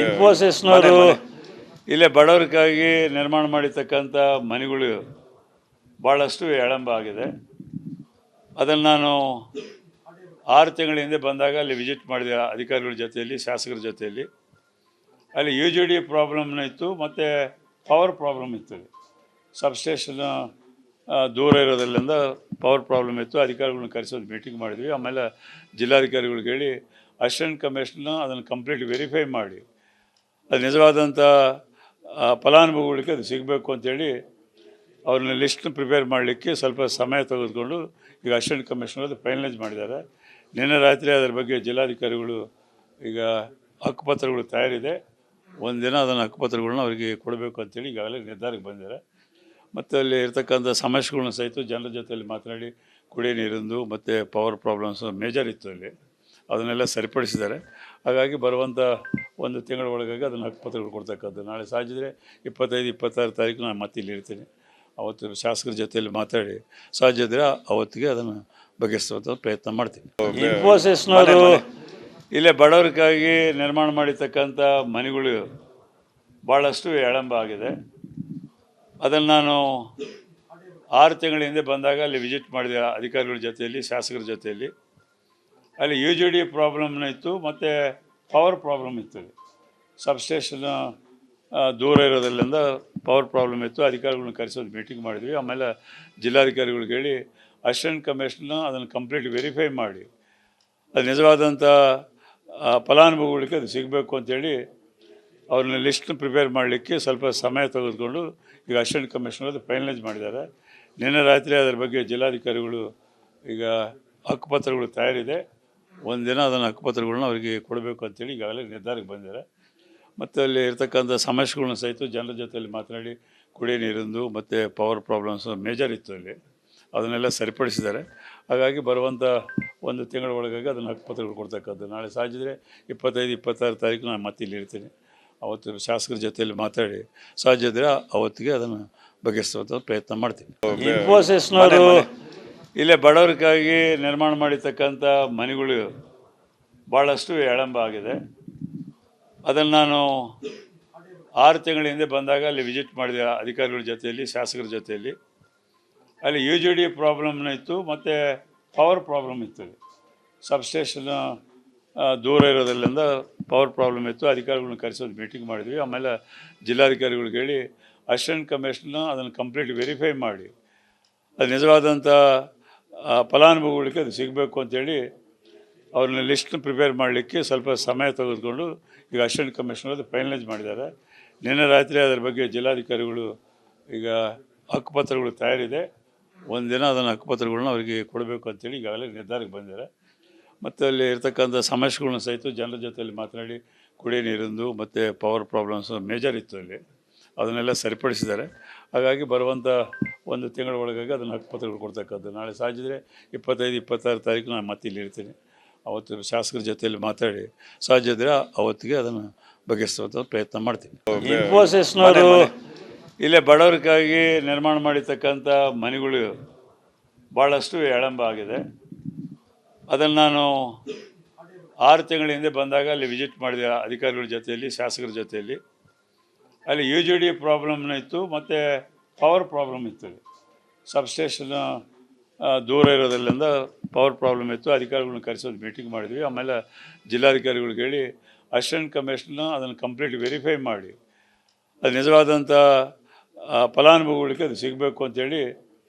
ಇನ್ಫೋಸಿಸ್ನವರು ಇಲ್ಲೇ ಬಡವರಿಗಾಗಿ ನಿರ್ಮಾಣ ಮಾಡಿರ್ತಕ್ಕಂಥ ಮನೆಗಳು ಭಾಳಷ್ಟು ವಿಳಂಬ ಆಗಿದೆ. ಅದನ್ನು ನಾನು 6 ತಿಂಗಳ ಹಿಂದೆ ಬಂದಾಗ ಅಲ್ಲಿ ವಿಸಿಟ್ ಮಾಡಿದೆ ಅಧಿಕಾರಿಗಳ ಜೊತೆಯಲ್ಲಿ, ಶಾಸಕರ ಜೊತೆಯಲ್ಲಿ. ಅಲ್ಲಿ UGD ಪ್ರಾಬ್ಲಮ್ನ ಇತ್ತು ಮತ್ತು ಪವರ್ ಪ್ರಾಬ್ಲಮ್ ಇತ್ತು. ಸಬ್ಸ್ಟೇಷನ್ ದೂರ ಇರೋದ್ರಿಂದ ಪವರ್ ಪ್ರಾಬ್ಲಮ್ ಇತ್ತು. ಅಧಿಕಾರಿಗಳನ್ನ ಕರೆಸೋದು ಮೀಟಿಂಗ್ ಮಾಡಿದ್ವಿ. ಆಮೇಲೆ ಜಿಲ್ಲಾಧಿಕಾರಿಗಳಿಗೆ ಹೇಳಿ ಅಸಿಸ್ಟೆಂಟ್ ಕಮಿಷನ್ನ ಅದನ್ನು ಕಂಪ್ಲೀಟ್ ವೆರಿಫೈ ಮಾಡಿ ಅದು ನಿಜವಾದಂಥ ಫಲಾನುಭವಿಗಳಿಗೆ ಅದು ಸಿಗಬೇಕು ಅಂತೇಳಿ ಅವ್ರನ್ನ ಲಿಸ್ಟ್ನ ಪ್ರಿಪೇರ್ ಮಾಡಲಿಕ್ಕೆ ಸ್ವಲ್ಪ ಸಮಯ ತೆಗೆದುಕೊಂಡು ಈಗ ಅಸಿಸ್ಟೆಂಟ್ ಕಮಿಷನರ್ ಅದು ಫೈನಲೈಸ್ ಮಾಡಿದ್ದಾರೆ. ನಿನ್ನೆ ರಾತ್ರಿ ಅದರ ಬಗ್ಗೆ ಜಿಲ್ಲಾಧಿಕಾರಿಗಳು ಈಗ ಹಕ್ಕುಪತ್ರಗಳು ತಯಾರಿದೆ, ಒಂದು ದಿನ ಅದನ್ನು ಹಕ್ಕುಪತ್ರಗಳನ್ನ ಅವರಿಗೆ ಕೊಡಬೇಕು ಅಂತೇಳಿ ಈಗಾಗಲೇ ನಿರ್ಧಾರಕ್ಕೆ ಬಂದಿದ್ದಾರೆ. ಮತ್ತು ಅಲ್ಲಿ ಇರ್ತಕ್ಕಂಥ ಸಮಸ್ಯೆಗಳನ್ನ ಸಹಿತ ಜನರ ಜೊತೆಯಲ್ಲಿ ಮಾತನಾಡಿ ಕುಡಿಯೋ ನೀರಿಂದು ಮತ್ತು ಪವರ್ ಪ್ರಾಬ್ಲಮ್ಸ್ ಮೇಜರ್ ಇತ್ತು ಅಲ್ಲಿ, ಅದನ್ನೆಲ್ಲ ಸರಿಪಡಿಸಿದ್ದಾರೆ. ಹಾಗಾಗಿ ಬರುವಂಥ 1 ತಿಂಗಳ ಒಳಗಾಗಿ ಅದನ್ನು ಹಕ್ಕುಪತ್ರಗಳು ಕೊಡ್ತಕ್ಕದ್ದು. ನಾಳೆ ಸಾಜಿದ್ರೆ 25-26 ತಾರೀಕು ನಾನು ಮತ್ತೆ ಇಲ್ಲಿ ಇರ್ತೀನಿ. ಅವತ್ತು ಶಾಸಕರ ಜೊತೆಯಲ್ಲಿ ಮಾತಾಡಿ ಸಾಧ್ಯ ಇದ್ದರೆ ಅವತ್ತಿಗೆ ಅದನ್ನು ಬಗೆಹರಿಸುವಂಥ ಪ್ರಯತ್ನ ಮಾಡ್ತೀನಿ. ಇನ್ಫೋಸಿಸ್ನವರು ಇಲ್ಲೇ ಬಡವರಿಗಾಗಿ ನಿರ್ಮಾಣ ಮಾಡಿರ್ತಕ್ಕಂಥ ಮನೆಗಳು ಭಾಳಷ್ಟು ವಿಳಂಬ ಆಗಿದೆ. ಅದನ್ನು ನಾನು 6 ತಿಂಗಳ ಹಿಂದೆ ಬಂದಾಗ ಅಲ್ಲಿ ವಿಸಿಟ್ ಮಾಡಿದೆ ಅಧಿಕಾರಿಗಳ ಜೊತೆಯಲ್ಲಿ, ಶಾಸಕರ ಜೊತೆಯಲ್ಲಿ. ಅಲ್ಲಿ UGD ಪ್ರಾಬ್ಲಮ್ನ ಇತ್ತು ಮತ್ತು ಪವರ್ ಪ್ರಾಬ್ಲಮ್ ಇತ್ತು. ಸಬ್ಸ್ಟೇಷನ್ ದೂರ ಇರೋದ್ರಿಂದ ಪವರ್ ಪ್ರಾಬ್ಲಮ್ ಇತ್ತು. ಅಧಿಕಾರಿಗಳನ್ನ ಕರೆಸೋದು ಮೀಟಿಂಗ್ ಮಾಡಿದ್ವಿ. ಆಮೇಲೆ ಜಿಲ್ಲಾಧಿಕಾರಿಗಳಿಗೆ ಹೇಳಿ ಅಸಿಸ್ಟೆಂಟ್ ಕಮಿಷನ್ನ ಅದನ್ನು ಕಂಪ್ಲೀಟ್ ವೆರಿಫೈ ಮಾಡಿ ಅದು ನಿಜವಾದಂಥ ಫಲಾನುಭವಿಗಳಿಗೆ ಅದು ಸಿಗಬೇಕು ಅಂತೇಳಿ ಅವ್ರನ್ನ ಲಿಸ್ಟ್ನ ಪ್ರಿಪೇರ್ ಮಾಡಲಿಕ್ಕೆ ಸ್ವಲ್ಪ ಸಮಯ ತೆಗೆದುಕೊಂಡು ಈಗ ಅಸಿಸ್ಟೆಂಟ್ ಕಮಿಷನರ್ ಅದು ಫೈನಲೈಸ್ ಮಾಡಿದ್ದಾರೆ. ನಿನ್ನೆ ರಾತ್ರಿ ಅದರ ಬಗ್ಗೆ ಜಿಲ್ಲಾಧಿಕಾರಿಗಳು ಈಗ ಹಕ್ಕುಪತ್ರಗಳು ತಯಾರಿದೆ, ಒಂದು ದಿನ ಅದನ್ನು ಹಕ್ಕುಪತ್ರಗಳನ್ನ ಅವರಿಗೆ ಕೊಡಬೇಕು ಅಂತೇಳಿ ಈಗಾಗಲೇ ನಿರ್ಧಾರಕ್ಕೆ ಬಂದಿದ್ದಾರೆ. ಮತ್ತು ಅಲ್ಲಿ ಇರ್ತಕ್ಕಂಥ ಸಮಸ್ಯೆಗಳನ್ನ ಸಹಿತ ಜನರ ಜೊತೆಯಲ್ಲಿ ಮಾತನಾಡಿ ಕುಡಿಯೋ ನೀರಿಂದು ಮತ್ತು ಪವರ್ ಪ್ರಾಬ್ಲಮ್ಸ್ ಮೇಜರ್ ಇತ್ತು ಅಲ್ಲಿ, ಅದನ್ನೆಲ್ಲ ಸರಿಪಡಿಸಿದ್ದಾರೆ. ಹಾಗಾಗಿ ಬರುವಂಥ 1 ತಿಂಗಳ ಒಳಗಾಗಿ ಅದನ್ನು ಹಕ್ಕುಪತ್ರಗಳು ಕೊಡ್ತಕ್ಕದ್ದು. ನಾಳೆ ಸಾಜಿದ್ರೆ 25-26 ತಾರೀಕು ನಾನು ಮತ್ತೆ ಇಲ್ಲಿ ಇರ್ತೀನಿ. ಅವತ್ತು ಶಾಸಕರ ಜೊತೆಯಲ್ಲಿ ಮಾತಾಡಿ ಸಾಧ್ಯ ಇದ್ದರೆ ಅವತ್ತಿಗೆ ಅದನ್ನು ಬಗೆಹರಿಸುವಂಥ ಪ್ರಯತ್ನ ಮಾಡ್ತೀನಿ. ಇನ್ಫೋಸಿಸ್ನವರು ಇಲ್ಲೇ ಬಡವರಿಗಾಗಿ ನಿರ್ಮಾಣ ಮಾಡಿರ್ತಕ್ಕಂಥ ಮನೆಗಳು ಭಾಳಷ್ಟು ವಿಳಂಬ ಆಗಿದೆ. ಅದನ್ನು ನಾನು 6 ತಿಂಗಳ ಹಿಂದೆ ಬಂದಾಗ ಅಲ್ಲಿ ವಿಸಿಟ್ ಮಾಡಿದೆ ಅಧಿಕಾರಿಗಳ ಜೊತೆಯಲ್ಲಿ, ಶಾಸಕರ ಜೊತೆಯಲ್ಲಿ. ಅಲ್ಲಿ UGD ಪ್ರಾಬ್ಲಮ್ನ ಇತ್ತು ಮತ್ತು ಪವರ್ ಪ್ರಾಬ್ಲಮ್ ಇತ್ತು. ಸಬ್ಸ್ಟೇಷನ್ ದೂರ ಇರೋದ್ರಿಂದ ಪವರ್ ಪ್ರಾಬ್ಲಮ್ ಇತ್ತು. ಅಧಿಕಾರಿಗಳನ್ನ ಕರೆಸೋದು ಮೀಟಿಂಗ್ ಮಾಡಿದ್ವಿ. ಆಮೇಲೆ ಜಿಲ್ಲಾಧಿಕಾರಿಗಳಿಗೆ ಹೇಳಿ ಅಸಿಸ್ಟೆಂಟ್ ಕಮಿಷನ್ನ ಅದನ್ನು ಕಂಪ್ಲೀಟ್ ವೆರಿಫೈ ಮಾಡಿ ಅದು ನಿಜವಾದಂಥ ಫಲಾನುಭವಿಗಳಿಗೆ ಅದು ಸಿಗಬೇಕು ಅಂತೇಳಿ ಅವ್ರನ್ನ ಲಿಸ್ಟ್ನ ಪ್ರಿಪೇರ್ ಮಾಡಲಿಕ್ಕೆ ಸ್ವಲ್ಪ ಸಮಯ ತೆಗೆದುಕೊಂಡು ಈಗ ಅಸಿಸ್ಟೆಂಟ್ ಕಮಿಷನರ್ ಅದು ಫೈನಲೈಸ್ ಮಾಡಿದ್ದಾರೆ. ನಿನ್ನೆ ರಾತ್ರಿ ಅದರ ಬಗ್ಗೆ ಜಿಲ್ಲಾಧಿಕಾರಿಗಳು ಈಗ ಹಕ್ಕುಪತ್ರಗಳು ತಯಾರಿದೆ, ಒಂದು ದಿನ ಅದನ್ನು ಹಕ್ಕುಪತ್ರಗಳನ್ನ ಅವರಿಗೆ ಕೊಡಬೇಕು ಅಂತೇಳಿ ಈಗಾಗಲೇ ನಿರ್ಧಾರಕ್ಕೆ ಬಂದಿದ್ದಾರೆ. ಮತ್ತು ಅಲ್ಲಿ ಇರ್ತಕ್ಕಂಥ ಸಮಸ್ಯೆಗಳನ್ನ ಸಹಿತ ಜನರ ಜೊತೆಯಲ್ಲಿ ಮಾತನಾಡಿ ಕುಡಿಯೋ ನೀರಿಂದು ಮತ್ತು ಪವರ್ ಪ್ರಾಬ್ಲಮ್ಸ್ ಮೇಜರ್ ಇತ್ತು ಅಲ್ಲಿ, ಅದನ್ನೆಲ್ಲ ಸರಿಪಡಿಸಿದ್ದಾರೆ. ಹಾಗಾಗಿ ಬರುವಂಥ 1 ತಿಂಗಳ ಒಳಗಾಗಿ ಅದನ್ನು ಹಕ್ಕುಪತ್ರಗಳು ಕೊಡ್ತಕ್ಕದ್ದು. ನಾಳೆ ಸಾಜಿದ್ರೆ 25-26 ತಾರೀಕು ನಾನು ಮತ್ತೆ ಇಲ್ಲಿ ಇರ್ತೀನಿ. ಅವತ್ತು ಶಾಸಕರ ಜೊತೆಯಲ್ಲಿ ಮಾತಾಡಿ ಸಾಧ್ಯ ಇದ್ದರೆ ಅವತ್ತಿಗೆ ಅದನ್ನು ಬಗೆಹರಿಸುವಂಥ ಪ್ರಯತ್ನ ಮಾಡ್ತೀನಿ. ಇನ್ಫೋಸಿಸ್ನವರು ಇಲ್ಲೇ ಬಡವರಿಗಾಗಿ ನಿರ್ಮಾಣ ಮಾಡಿರ್ತಕ್ಕಂಥ ಮನೆಗಳು ಭಾಳಷ್ಟು ವಿಳಂಬ ಆಗಿದೆ. ಅದನ್ನು ನಾನು 6 ತಿಂಗಳ ಹಿಂದೆ ಬಂದಾಗ ಅಲ್ಲಿ ವಿಸಿಟ್ ಮಾಡಿದೆ ಅಧಿಕಾರಿಗಳ ಜೊತೆಯಲ್ಲಿ, ಶಾಸಕರ ಜೊತೆಯಲ್ಲಿ. ಅಲ್ಲಿ UGD ಪ್ರಾಬ್ಲಮ್ನ ಇತ್ತು ಮತ್ತು ಪವರ್ ಪ್ರಾಬ್ಲಮ್ ಇತ್ತು. ಸಬ್ಸ್ಟೇಷನ್ ದೂರ ಇರೋದ್ರಿಂದ ಪವರ್ ಪ್ರಾಬ್ಲಮ್ ಇತ್ತು. ಅಧಿಕಾರಿಗಳನ್ನ ಕರೆಸೋದು ಮೀಟಿಂಗ್ ಮಾಡಿದ್ವಿ. ಆಮೇಲೆ ಜಿಲ್ಲಾಧಿಕಾರಿಗಳಿಗೆ ಹೇಳಿ ಅಸಿಸ್ಟೆಂಟ್ ಕಮಿಷನ್ನ ಅದನ್ನು ಕಂಪ್ಲೀಟ್ ವೆರಿಫೈ ಮಾಡಿ ಅದು ನಿಜವಾದಂಥ ಫಲಾನುಭವಿಗಳಿಗೆ ಅದು ಸಿಗಬೇಕು ಅಂತೇಳಿ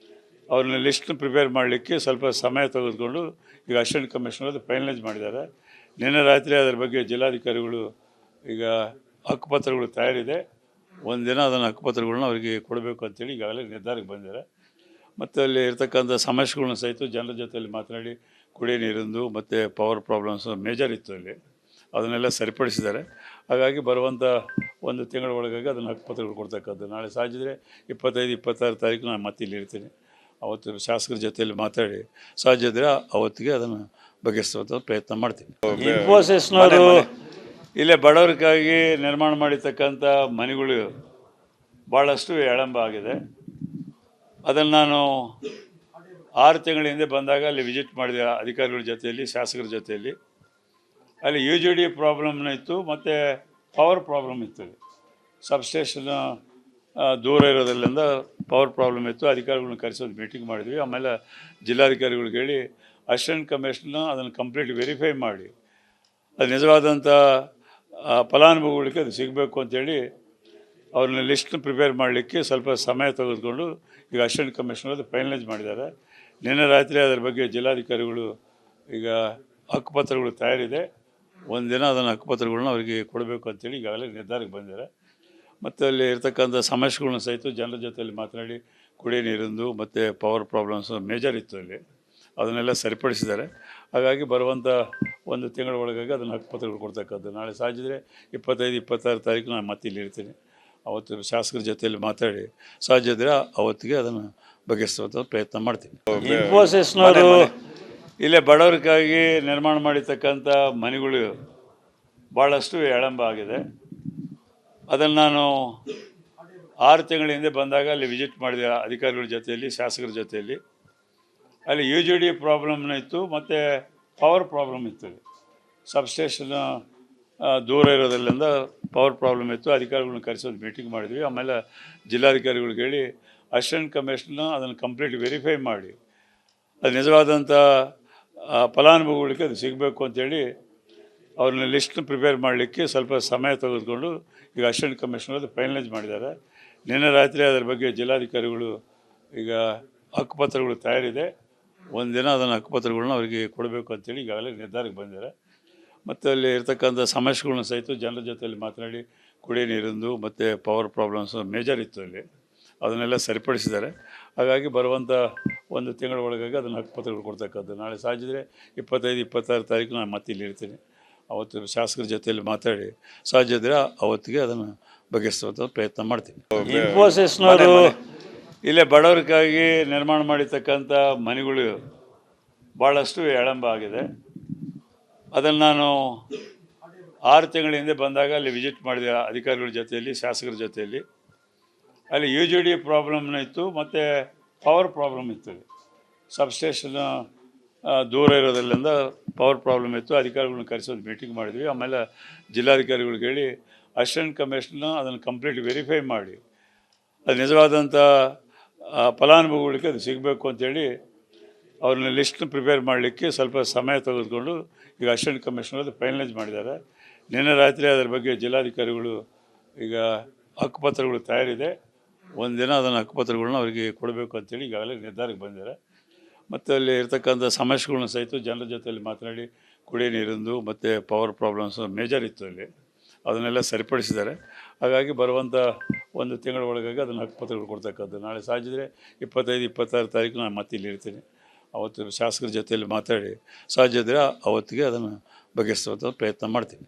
ಅವ್ರನ್ನ ಲಿಸ್ಟ್ನ ಪ್ರಿಪೇರ್ ಮಾಡಲಿಕ್ಕೆ ಸ್ವಲ್ಪ ಸಮಯ ತೆಗೆದುಕೊಂಡು ಈಗ ಅಸಿಸ್ಟೆಂಟ್ ಕಮಿಷನರ್ ಅದು ಫೈನಲೈಸ್ ಮಾಡಿದ್ದಾರೆ. ನಿನ್ನೆ ರಾತ್ರಿ ಅದರ ಬಗ್ಗೆ ಜಿಲ್ಲಾಧಿಕಾರಿಗಳು ಈಗ ಹಕ್ಕುಪತ್ರಗಳು ತಯಾರಿದೆ, ಒಂದು ದಿನ ಅದನ್ನು ಹಕ್ಕುಪತ್ರಗಳನ್ನ ಅವರಿಗೆ ಕೊಡಬೇಕು ಅಂತೇಳಿ ಈಗಾಗಲೇ ನಿರ್ಧಾರಕ್ಕೆ ಬಂದಿದ್ದಾರೆ. ಮತ್ತು ಅಲ್ಲಿ ಇರ್ತಕ್ಕಂಥ ಸಮಸ್ಯೆಗಳನ್ನ ಸಹಿತ ಜನರ ಜೊತೆಯಲ್ಲಿ ಮಾತನಾಡಿ ಕುಡಿಯೋ ನೀರಿಂದು ಮತ್ತು ಪವರ್ ಪ್ರಾಬ್ಲಮ್ಸ್ ಮೇಜರ್ ಇತ್ತು ಅಲ್ಲಿ, ಅದನ್ನೆಲ್ಲ ಸರಿಪಡಿಸಿದ್ದಾರೆ. ಹಾಗಾಗಿ ಬರುವಂಥ 1 ತಿಂಗಳ ಒಳಗಾಗಿ ಅದನ್ನು ಹಕ್ಕುಪತ್ರಗಳು ಕೊಡ್ತಕ್ಕದ್ದು. ನಾಳೆ ಸಾಜಿದ್ರೆ 25-26 ತಾರೀಕು ನಾನು ಮತ್ತೆ ಇಲ್ಲಿ ಇರ್ತೀನಿ. ಅವತ್ತು ಶಾಸಕರ ಜೊತೆಯಲ್ಲಿ ಮಾತಾಡಿ ಸಾಧ್ಯ ಇದ್ದರೆ ಅವತ್ತಿಗೆ ಅದನ್ನು ಬಗೆಹರಿಸುವಂಥ ಪ್ರಯತ್ನ ಮಾಡ್ತೀನಿ. ಇನ್ಫೋಸಿಸ್ನವರು ಇಲ್ಲೇ ಬಡವರಿಗಾಗಿ ನಿರ್ಮಾಣ ಮಾಡಿರ್ತಕ್ಕಂಥ ಮನೆಗಳು ಭಾಳಷ್ಟು ವಿಳಂಬ ಆಗಿದೆ. ಅದನ್ನು ನಾನು 6 ತಿಂಗಳ ಹಿಂದೆ ಬಂದಾಗ ಅಲ್ಲಿ ವಿಸಿಟ್ ಮಾಡಿದೆ ಅಧಿಕಾರಿಗಳ ಜೊತೆಯಲ್ಲಿ, ಶಾಸಕರ ಜೊತೆಯಲ್ಲಿ. ಅಲ್ಲಿ UGD ಪ್ರಾಬ್ಲಮ್ನ ಇತ್ತು ಮತ್ತು ಪವರ್ ಪ್ರಾಬ್ಲಮ್ ಇತ್ತು. ಸಬ್ಸ್ಟೇಷನ್ ದೂರ ಇರೋದ್ರಿಂದ ಪವರ್ ಪ್ರಾಬ್ಲಮ್ ಇತ್ತು. ಅಧಿಕಾರಿಗಳನ್ನ ಕರೆಸೋದು ಮೀಟಿಂಗ್ ಮಾಡಿದ್ವಿ. ಆಮೇಲೆ ಜಿಲ್ಲಾಧಿಕಾರಿಗಳಿಗೆ ಹೇಳಿ ಅಸಿಸ್ಟೆಂಟ್ ಕಮಿಷನರ್ ಅದನ್ನು ಕಂಪ್ಲೀಟ್ ವೆರಿಫೈ ಮಾಡಿ ಅದು ನಿಜವಾದಂಥ ಫಲಾನುಭವಿಗಳಿಗೆ ಅದು ಸಿಗಬೇಕು ಅಂತೇಳಿ ಅವ್ರನ್ನ ಲಿಸ್ಟ್ನ ಪ್ರಿಪೇರ್ ಮಾಡಲಿಕ್ಕೆ ಸ್ವಲ್ಪ ಸಮಯ ತೆಗೆದುಕೊಂಡು ಈಗ ಅಸಿಸ್ಟೆಂಟ್ ಕಮಿಷನರ್ ಅದು ಫೈನಲೈಸ್ ಮಾಡಿದ್ದಾರೆ. ನಿನ್ನೆ ರಾತ್ರಿ ಅದರ ಬಗ್ಗೆ ಜಿಲ್ಲಾಧಿಕಾರಿಗಳು ಈಗ ಹಕ್ಕುಪತ್ರಗಳು ತಯಾರಿದೆ, ಒಂದಿನ ಅದನ್ನು ಹಕ್ಕುಪತ್ರಗಳನ್ನ ಅವರಿಗೆ ಕೊಡಬೇಕು ಅಂತೇಳಿ ಈಗಾಗಲೇ ನಿರ್ಧಾರಕ್ಕೆ ಬಂದಿದ್ದಾರೆ. ಮತ್ತು ಅಲ್ಲಿ ಇರ್ತಕ್ಕಂಥ ಸಮಸ್ಯೆಗಳನ್ನ ಸಹಿತ ಜನರ ಜೊತೆಯಲ್ಲಿ ಮಾತನಾಡಿ ಕುಡಿಯೋ ನೀರಿಂದು ಮತ್ತು ಪವರ್ ಪ್ರಾಬ್ಲಮ್ಸ್ ಮೇಜರ್ ಇತ್ತು ಅಲ್ಲಿ, ಅದನ್ನೆಲ್ಲ ಸರಿಪಡಿಸಿದ್ದಾರೆ. ಹಾಗಾಗಿ ಬರುವಂಥ ಒಂದು ತಿಂಗಳ ಒಳಗಾಗಿ ಅದನ್ನು ಹಕ್ಕುಪತ್ರಗಳು ಕೊಡ್ತಕ್ಕಂಥ. ನಾಳೆ ಸಾಧ್ಯದರೆ 25-26 ತಾರೀಕು ನಾನು ಮತ್ತೆ ಇಲ್ಲಿ ಇರ್ತೀನಿ. ಅವತ್ತು ಶಾಸಕರ ಜೊತೆಯಲ್ಲಿ ಮಾತಾಡಿ ಸಾಧ್ಯದರೆ ಅವತ್ತಿಗೆ ಅದನ್ನು ಬಗೆಹರಿಸುವಂಥ ಪ್ರಯತ್ನ ಮಾಡ್ತೀನಿ. ಇನ್ಫೋಸಿಸ್ನವರು ಇಲ್ಲೇ ಬಡವರಿಗಾಗಿ ನಿರ್ಮಾಣ ಮಾಡಿರ್ತಕ್ಕಂಥ ಮನೆಗಳು ಭಾಳಷ್ಟು ವಿಳಂಬ ಆಗಿದೆ. ಅದನ್ನು ನಾನು 6 ತಿಂಗಳ ಹಿಂದೆ ಬಂದಾಗ ಅಲ್ಲಿ ವಿಸಿಟ್ ಮಾಡಿದೆ ಅಧಿಕಾರಿಗಳ ಜೊತೆಯಲ್ಲಿ, ಶಾಸಕರ ಜೊತೆಯಲ್ಲಿ. ಅಲ್ಲಿ UGD ಪ್ರಾಬ್ಲಮ್ನ ಇತ್ತು ಮತ್ತು ಪವರ್ ಪ್ರಾಬ್ಲಮ್ ಇತ್ತು. ಸಬ್ಸ್ಟೇಷನ್ ದೂರ ಇರೋದ್ರಿಂದ ಪವರ್ ಪ್ರಾಬ್ಲಮ್ ಇತ್ತು. ಅಧಿಕಾರಿಗಳನ್ನ ಕರೆಸೋದು ಮೀಟಿಂಗ್ ಮಾಡಿದ್ವಿ. ಆಮೇಲೆ ಜಿಲ್ಲಾಧಿಕಾರಿಗಳಿಗೆ ಹೇಳಿ ಅಸಿಸ್ಟೆಂಟ್ ಕಮಿಷನರ್ ಅದನ್ನು ಕಂಪ್ಲೀಟ್ ವೆರಿಫೈ ಮಾಡಿ ಅದು ನಿಜವಾದಂಥ ಫಲಾನುಭವಿಗಳಿಗೆ ಅದು ಸಿಗಬೇಕು ಅಂತೇಳಿ ಅವ್ರನ್ನ ಲಿಸ್ಟ್ನ ಪ್ರಿಪೇರ್ ಮಾಡಲಿಕ್ಕೆ ಸ್ವಲ್ಪ ಸಮಯ ತೆಗೆದುಕೊಂಡು ಈಗ ಅಸಿಸ್ಟೆಂಟ್ ಕಮಿಷನರ್ ಅದು ಫೈನಲೈಸ್ ಮಾಡಿದ್ದಾರೆ. ನಿನ್ನೆ ರಾತ್ರಿ ಅದರ ಬಗ್ಗೆ ಜಿಲ್ಲಾಧಿಕಾರಿಗಳು ಈಗ ಹಕ್ಕುಪತ್ರಗಳು ತಯಾರಿದೆ, ಒಂದಿನ ಅದನ್ನು ಹಕ್ಕುಪತ್ರಗಳನ್ನ ಅವರಿಗೆ ಕೊಡಬೇಕು ಅಂತೇಳಿ ಈಗಾಗಲೇ ನಿರ್ಧಾರಕ್ಕೆ ಬಂದಿದ್ದಾರೆ. ಮತ್ತು ಅಲ್ಲಿ ಇರ್ತಕ್ಕಂಥ ಸಮಸ್ಯೆಗಳನ್ನ ಸಹಿತ ಜನರ ಜೊತೆಯಲ್ಲಿ ಮಾತನಾಡಿ ಕುಡಿಯೋ ನೀರಿಂದು ಮತ್ತು ಪವರ್ ಪ್ರಾಬ್ಲಮ್ಸ್ ಮೇಜರ್ ಇತ್ತು ಅಲ್ಲಿ, ಅದನ್ನೆಲ್ಲ ಸರಿಪಡಿಸಿದ್ದಾರೆ. ಹಾಗಾಗಿ ಬರುವಂಥ ಒಂದು ತಿಂಗಳ ಒಳಗಾಗಿ ಅದನ್ನು ಹಕ್ಕುಪತ್ರಗಳು ಕೊಡ್ತಕ್ಕಂಥ. ನಾಳೆ ಸಾಧ್ಯದರೆ 25-26 ತಾರೀಕು ನಾನು ಮತ್ತೆ ಇಲ್ಲಿ ಇರ್ತೀನಿ. ಅವತ್ತು ಶಾಸಕರ ಜೊತೆಯಲ್ಲಿ ಮಾತಾಡಿ ಸಾಧ್ಯದರೆ ಅವತ್ತಿಗೆ ಅದನ್ನು ಬಗೆಹರಿಸುವಂಥ ಪ್ರಯತ್ನ ಮಾಡ್ತೀನಿ. ಇನ್ಫೋಸಿಸ್ನವರು ಇಲ್ಲೇ ಬಡವರಿಗಾಗಿ ನಿರ್ಮಾಣ ಮಾಡಿರ್ತಕ್ಕಂಥ ಮನೆಗಳು ಭಾಳಷ್ಟು ವಿಳಂಬ ಆಗಿದೆ. ಅದನ್ನು ನಾನು 6 ತಿಂಗಳ ಹಿಂದೆ ಬಂದಾಗ ಅಲ್ಲಿ ವಿಸಿಟ್ ಮಾಡಿದೆ ಅಧಿಕಾರಿಗಳ ಜೊತೆಯಲ್ಲಿ, ಶಾಸಕರ ಜೊತೆಯಲ್ಲಿ. ಅಲ್ಲಿ UGD ಪ್ರಾಬ್ಲಮ್ನ ಇತ್ತು ಮತ್ತು ಪವರ್ ಪ್ರಾಬ್ಲಮ್ ಇತ್ತು. ಸಬ್ಸ್ಟೇಷನ್ ದೂರ ಇರೋದ್ರಿಂದ ಪವರ್ ಪ್ರಾಬ್ಲಮ್ ಇತ್ತು. ಅಧಿಕಾರಿಗಳನ್ನ ಕರೆಸೋದು ಮೀಟಿಂಗ್ ಮಾಡಿದ್ವಿ. ಆಮೇಲೆ ಜಿಲ್ಲಾಧಿಕಾರಿಗಳಿಗೆ ಹೇಳಿ ಅಸಿಸ್ಟೆಂಟ್ ಕಮಿಷನರ್ ಅದನ್ನು ಕಂಪ್ಲೀಟ್ ವೆರಿಫೈ ಮಾಡಿ ಅದು ನಿಜವಾದಂಥ ಫಲಾನುಭವಿಗಳಿಗೆ ಅದು ಸಿಗಬೇಕು ಅಂತೇಳಿ ಅವ್ರನ್ನ ಲಿಸ್ಟ್ನ ಪ್ರಿಪೇರ್ ಮಾಡಲಿಕ್ಕೆ ಸ್ವಲ್ಪ ಸಮಯ ತೆಗೆದುಕೊಂಡು ಈಗ ಅಸಿಸ್ಟೆಂಟ್ ಕಮಿಷನರ್ ಅದು ಫೈನಲೈಸ್ ಮಾಡಿದ್ದಾರೆ. ನಿನ್ನೆ ರಾತ್ರಿ ಅದರ ಬಗ್ಗೆ ಜಿಲ್ಲಾಧಿಕಾರಿಗಳು ಈಗ ಹಕ್ಕುಪತ್ರಗಳು ತಯಾರಿದೆ, ಒಂದಿನ ಅದನ್ನು ಹಕ್ಕುಪತ್ರಗಳನ್ನ ಅವರಿಗೆ ಕೊಡಬೇಕು ಅಂತೇಳಿ ಈಗಾಗಲೇ ನಿರ್ಧಾರಕ್ಕೆ ಬಂದಿದ್ದಾರೆ. ಮತ್ತು ಅಲ್ಲಿ ಇರ್ತಕ್ಕಂಥ ಸಮಸ್ಯೆಗಳನ್ನ ಸಹಿತ ಜನರ ಜೊತೆಯಲ್ಲಿ ಮಾತನಾಡಿ ಕುಡಿಯೋ ನೀರಿಂದು ಮತ್ತು ಪವರ್ ಪ್ರಾಬ್ಲಮ್ಸ್ ಮೇಜರ್ ಇತ್ತು ಅಲ್ಲಿ, ಅದನ್ನೆಲ್ಲ ಸರಿಪಡಿಸಿದ್ದಾರೆ. ಹಾಗಾಗಿ ಬರುವಂಥ ಒಂದು ತಿಂಗಳ ಒಳಗಾಗಿ ಅದನ್ನು ಹಕ್ಕುಪತ್ರಗಳು ಕೊಡ್ತಕ್ಕಂಥ. ನಾಳೆ ಸಾಧ್ಯದರೆ 25-26 ತಾರೀಕು ನಾನು ಮತ್ತೆ ಇಲ್ಲಿ ಇರ್ತೀನಿ. ಅವತ್ತು ಶಾಸಕರ ಜೊತೆಯಲ್ಲಿ ಮಾತಾಡಿ ಸಾಧ್ಯದರೆ ಅವತ್ತಿಗೆ ಅದನ್ನು ಬಗೆಹರಿಸುವಂಥ ಪ್ರಯತ್ನ ಮಾಡ್ತೀನಿ.